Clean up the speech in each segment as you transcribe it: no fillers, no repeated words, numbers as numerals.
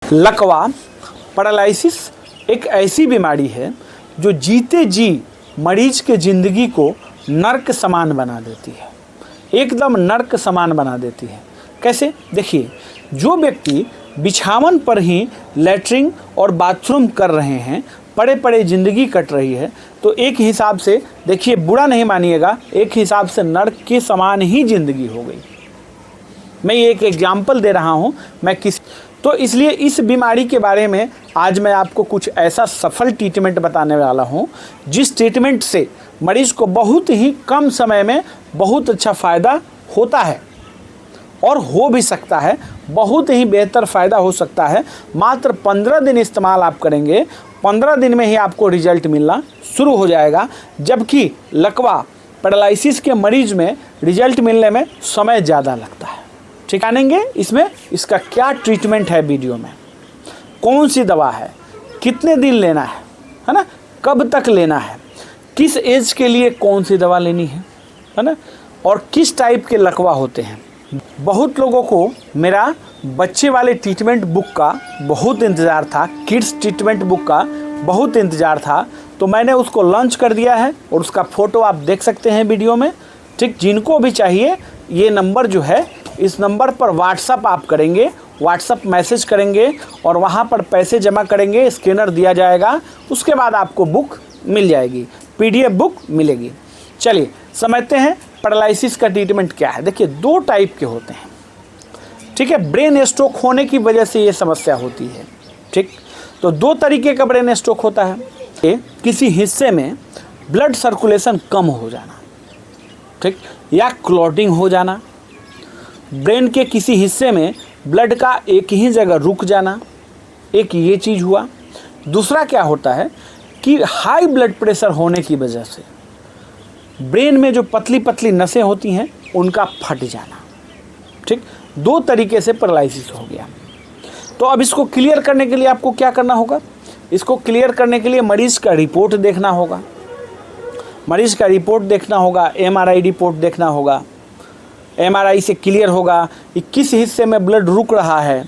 लकवा पैरालिसिस एक ऐसी बीमारी है जो जीते जी मरीज के ज़िंदगी को नर्क समान बना देती है, एकदम नर्क समान बना देती है। कैसे? देखिए, जो व्यक्ति बिछावन पर ही लैट्रिन और बाथरूम कर रहे हैं, पड़े पड़े ज़िंदगी कट रही है, तो एक हिसाब से देखिए, बुरा नहीं मानिएगा, एक हिसाब से नर्क के समान ही ज़िंदगी हो गई। मैं ये एक एग्जाम्पल दे रहा हूँ, तो इसलिए इस बीमारी के बारे में आज मैं आपको कुछ ऐसा सफल ट्रीटमेंट बताने वाला हूँ, जिस ट्रीटमेंट से मरीज को बहुत ही कम समय में बहुत अच्छा फ़ायदा होता है और हो भी सकता है, बहुत ही बेहतर फ़ायदा हो सकता है। मात्र 15 दिन इस्तेमाल आप करेंगे, 15 दिन में ही आपको रिजल्ट मिलना शुरू हो जाएगा, जबकि लकवा पैरालिसिस के मरीज में रिजल्ट मिलने में समय ज़्यादा लगता है। ठीक, जानेंगे इसमें इसका क्या ट्रीटमेंट है, वीडियो में कौन सी दवा है, कितने दिन लेना है ना, कब तक लेना है, किस एज के लिए कौन सी दवा लेनी है ना, और किस टाइप के लकवा होते हैं। बहुत लोगों को मेरा बच्चे वाले ट्रीटमेंट बुक का बहुत इंतज़ार था, किड्स ट्रीटमेंट बुक का बहुत इंतज़ार था, तो मैंने उसको लॉन्च कर दिया है और उसका फ़ोटो आप देख सकते हैं वीडियो में। ठीक, जिनको भी चाहिए ये नंबर जो है, इस नंबर पर व्हाट्सअप आप करेंगे, व्हाट्सअप मैसेज करेंगे और वहाँ पर पैसे जमा करेंगे, स्कैनर दिया जाएगा, उसके बाद आपको बुक मिल जाएगी, PDF बुक मिलेगी। चलिए समझते हैं पैरालिसिस का ट्रीटमेंट क्या है। देखिए, 2 टाइप के होते हैं। ठीक है, ब्रेन स्ट्रोक होने की वजह से ये समस्या होती है। ठीक, तो 2 तरीके का ब्रेन स्ट्रोक होता है। किसी हिस्से में ब्लड सर्कुलेशन कम हो जाना, ठीक, या क्लॉटिंग हो जाना, ब्रेन के किसी हिस्से में ब्लड का एक ही जगह रुक जाना, एक ये चीज़ हुआ। दूसरा क्या होता है कि हाई ब्लड प्रेशर होने की वजह से ब्रेन में जो पतली पतली नसें होती हैं उनका फट जाना। ठीक, 2 तरीके से पैरालिसिस हो गया। तो अब इसको क्लियर करने के लिए आपको क्या करना होगा? इसको क्लियर करने के लिए मरीज़ का रिपोर्ट देखना होगा, मरीज़ का रिपोर्ट देखना होगा, MRI रिपोर्ट देखना होगा। MRI से क्लियर होगा कि किस हिस्से में ब्लड रुक रहा है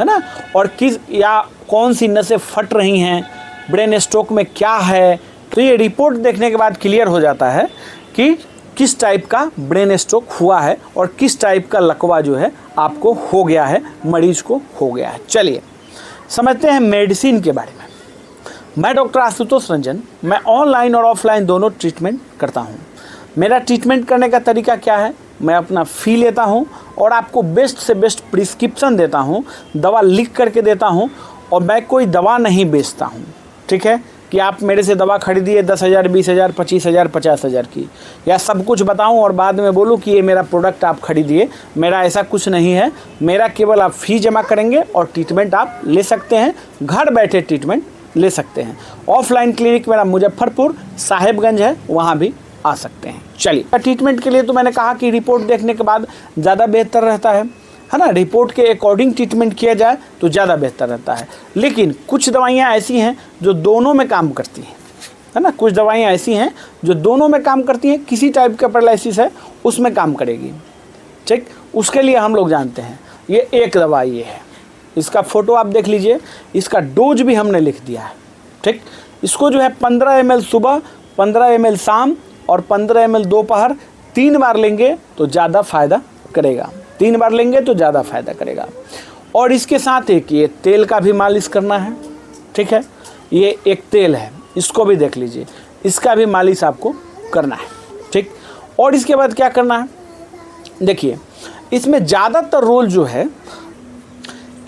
ना, और किस या कौन सी नसें फट रही हैं, ब्रेन स्ट्रोक में क्या है। तो ये रिपोर्ट देखने के बाद क्लियर हो जाता है कि किस टाइप का ब्रेन स्ट्रोक हुआ है और किस टाइप का लकवा जो है आपको हो गया है, मरीज को हो गया है। चलिए समझते हैं मेडिसिन के बारे में। मैं डॉक्टर आशुतोष रंजन, मैं ऑनलाइन और ऑफलाइन दोनों ट्रीटमेंट करता हूँ। मेरा ट्रीटमेंट करने का तरीका क्या है? मैं अपना फ़ी लेता हूँ और आपको बेस्ट से बेस्ट प्रिस्क्रिप्शन देता हूँ, दवा लिख करके देता हूँ, और मैं कोई दवा नहीं बेचता हूँ। ठीक है, कि आप मेरे से दवा खरीदिए 10,000, 20,000, 25,000, 50,000 की, या सब कुछ बताऊं और बाद में बोलूं कि ये मेरा प्रोडक्ट आप खरीदिए। मेरा ऐसा कुछ नहीं है। मेरा केवल आप फ़ी जमा करेंगे और ट्रीटमेंट आप ले सकते हैं, घर बैठे ट्रीटमेंट ले सकते हैं। ऑफलाइन क्लिनिक मेरा मुजफ्फरपुर साहेबगंज है, वहाँ भी आ सकते हैं। चलिए, ट्रीटमेंट के लिए तो मैंने कहा कि रिपोर्ट देखने के बाद ज़्यादा बेहतर रहता है ना, रिपोर्ट के अकॉर्डिंग ट्रीटमेंट किया जाए तो ज़्यादा बेहतर रहता है। लेकिन कुछ दवाइयाँ ऐसी हैं जो दोनों में काम करती हैं, है ना, कुछ दवाइयाँ ऐसी हैं जो दोनों में काम करती हैं। किसी टाइप का पैरालिसिस है उसमें काम करेगी। ठीक, उसके लिए हम लोग जानते हैं। ये एक दवा ये है, इसका फ़ोटो आप देख लीजिए, इसका डोज भी हमने लिख दिया है। ठीक, इसको जो है 15 ml सुबह, 15 ml शाम और 15 ml दोपहर, 3 बार लेंगे तो ज़्यादा फ़ायदा करेगा। 3 बार लेंगे तो ज़्यादा फ़ायदा करेगा। और इसके साथ एक ये तेल का भी मालिश करना है। ठीक है, ये एक तेल है, इसको भी देख लीजिए, इसका भी मालिश आपको करना है। ठीक, और इसके बाद क्या करना है? देखिए, इसमें ज़्यादातर रोल जो है,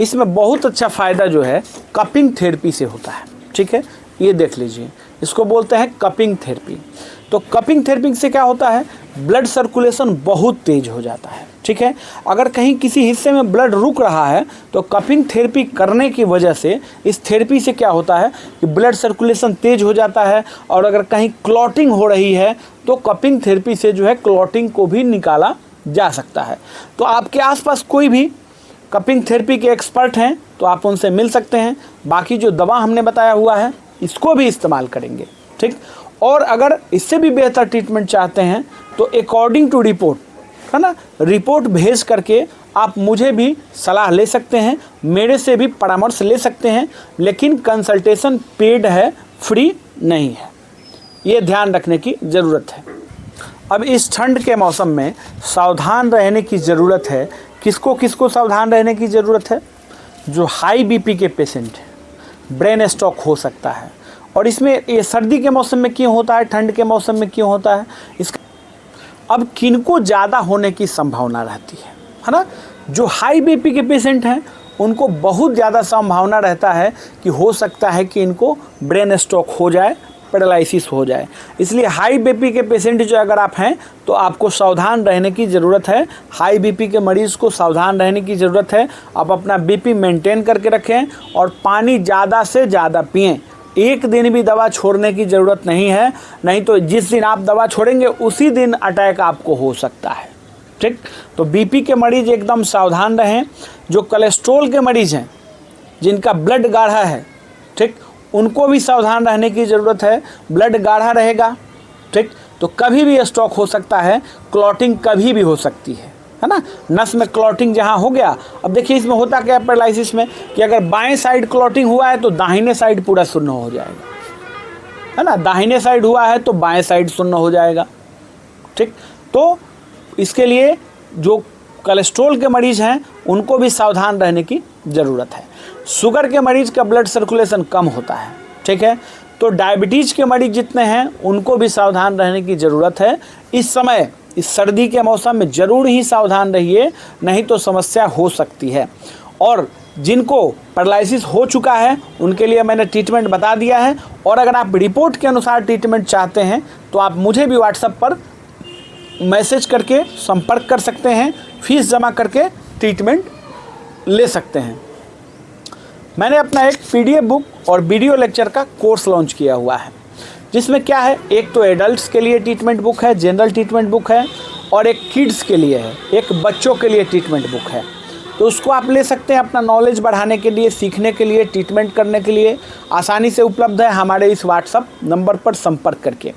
इसमें बहुत अच्छा फ़ायदा जो है कपिंग थेरेपी से होता है। ठीक है, ये देख लीजिए, इसको बोलते हैं कपिंग थेरेपी। तो कपिंग थेरेपी से क्या होता है? ब्लड सर्कुलेशन बहुत तेज़ हो जाता है। ठीक है, अगर कहीं किसी हिस्से में ब्लड रुक रहा है तो कपिंग थेरेपी करने की वजह से, इस थेरेपी से क्या होता है कि ब्लड सर्कुलेशन तेज़ हो जाता है। और अगर कहीं क्लॉटिंग हो रही है तो कपिंग थेरेपी से जो है क्लॉटिंग को भी निकाला जा सकता है। तो आपके आसपास कोई भी कपिंग थेरेपी के एक्सपर्ट हैं तो आप उनसे मिल सकते हैं। बाकी जो दवा हमने बताया हुआ है इसको भी इस्तेमाल करेंगे। ठीक, और अगर इससे भी बेहतर ट्रीटमेंट चाहते हैं तो अकॉर्डिंग टू रिपोर्ट है ना, रिपोर्ट भेज करके आप मुझे भी सलाह ले सकते हैं, मेरे से भी परामर्श ले सकते हैं, लेकिन कंसल्टेशन पेड है, फ्री नहीं है, ये ध्यान रखने की ज़रूरत है। अब इस ठंड के मौसम में सावधान रहने की ज़रूरत है। किसको किसको सावधान रहने की ज़रूरत है? जो हाई बीपी के पेशेंट हैं, ब्रेन स्ट्रोक हो सकता है। और इसमें ये सर्दी के मौसम में क्यों होता है, ठंड के मौसम में क्यों होता है? इसका अब किनको ज़्यादा होने की संभावना रहती है ना? जो हाई बीपी के पेशेंट हैं उनको बहुत ज़्यादा संभावना रहता है कि हो सकता है कि इनको ब्रेन स्ट्रोक हो जाए, पैरालिसिस हो जाए। इसलिए हाई बीपी के पेशेंट जो अगर आप हैं तो आपको सावधान रहने की ज़रूरत है। हाई बीपी के मरीज़ को सावधान रहने की ज़रूरत है। आप अपना बीपी मेंटेन करके रखें और पानी ज़्यादा से ज़्यादा पिएं। एक दिन भी दवा छोड़ने की ज़रूरत नहीं है, नहीं तो जिस दिन आप दवा छोड़ेंगे उसी दिन अटैक आपको हो सकता है। ठीक, तो बीपी के मरीज़ एकदम सावधान रहें। जो कोलेस्ट्रॉल के मरीज़ हैं, जिनका ब्लड गाढ़ा है, ठीक, उनको भी सावधान रहने की ज़रूरत है। ब्लड गाढ़ा रहेगा, ठीक, तो कभी भी स्ट्रोक हो सकता है, क्लॉटिंग कभी भी हो सकती है ना? नस में क्लॉटिंग जहाँ हो गया, अब देखिए इसमें होता क्या है पैरालिसिस में कि अगर बाएं साइड क्लॉटिंग हुआ है तो दाहिने साइड पूरा शून्य हो जाएगा, है ना? दाहिने साइड हुआ है तो बाएं साइड शून्य हो जाएगा। ठीक, तो इसके लिए जो कोलेस्ट्रॉल के मरीज़ हैं उनको भी सावधान रहने की ज़रूरत है। शुगर के मरीज़ का ब्लड सर्कुलेशन कम होता है, ठीक है, तो डायबिटीज़ के मरीज़ जितने हैं उनको भी सावधान रहने की ज़रूरत है। इस समय इस सर्दी के मौसम में ज़रूर ही सावधान रहिए, नहीं तो समस्या हो सकती है। और जिनको पैरालिसिस हो चुका है उनके लिए मैंने ट्रीटमेंट बता दिया है। और अगर आप रिपोर्ट के अनुसार ट्रीटमेंट चाहते हैं तो आप मुझे भी व्हाट्सएप पर मैसेज करके संपर्क कर सकते हैं, फीस जमा करके ट्रीटमेंट ले सकते हैं। मैंने अपना एक पीडीएफ बुक और वीडियो लेक्चर का कोर्स लॉन्च किया हुआ है, जिसमें क्या है, एक तो एडल्ट्स के लिए ट्रीटमेंट बुक है, जनरल ट्रीटमेंट बुक है, और एक किड्स के लिए है, एक बच्चों के लिए ट्रीटमेंट बुक है। तो उसको आप ले सकते हैं अपना नॉलेज बढ़ाने के लिए, सीखने के लिए, ट्रीटमेंट करने के लिए। आसानी से उपलब्ध है हमारे इस व्हाट्सएप नंबर पर संपर्क करके।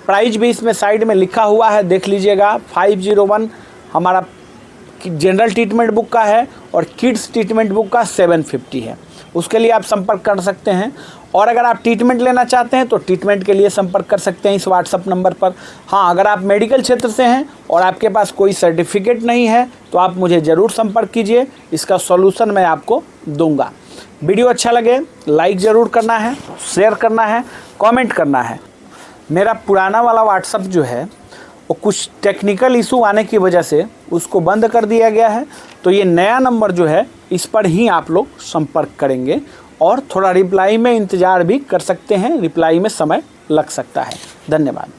प्राइस भी इसमें साइड में लिखा हुआ है, देख लीजिएगा। 501 हमारा जनरल ट्रीटमेंट बुक का है और किड्स ट्रीटमेंट बुक का 750 है। उसके लिए आप संपर्क कर सकते हैं। और अगर आप ट्रीटमेंट लेना चाहते हैं तो ट्रीटमेंट के लिए संपर्क कर सकते हैं इस व्हाट्सएप नंबर पर। हाँ, अगर आप मेडिकल क्षेत्र से हैं और आपके पास कोई सर्टिफिकेट नहीं है तो आप मुझे ज़रूर संपर्क कीजिए, इसका सॉल्यूशन मैं आपको दूंगा। वीडियो अच्छा लगे लाइक ज़रूर करना है, शेयर करना है, कमेंट करना है। मेरा पुराना वाला व्हाट्सएप जो है वो कुछ टेक्निकल इशू आने की वजह से उसको बंद कर दिया गया है, तो ये नया नंबर जो है इस पर ही आप लोग संपर्क करेंगे। और थोड़ा रिप्लाई में इंतज़ार भी कर सकते हैं, रिप्लाई में समय लग सकता है। धन्यवाद।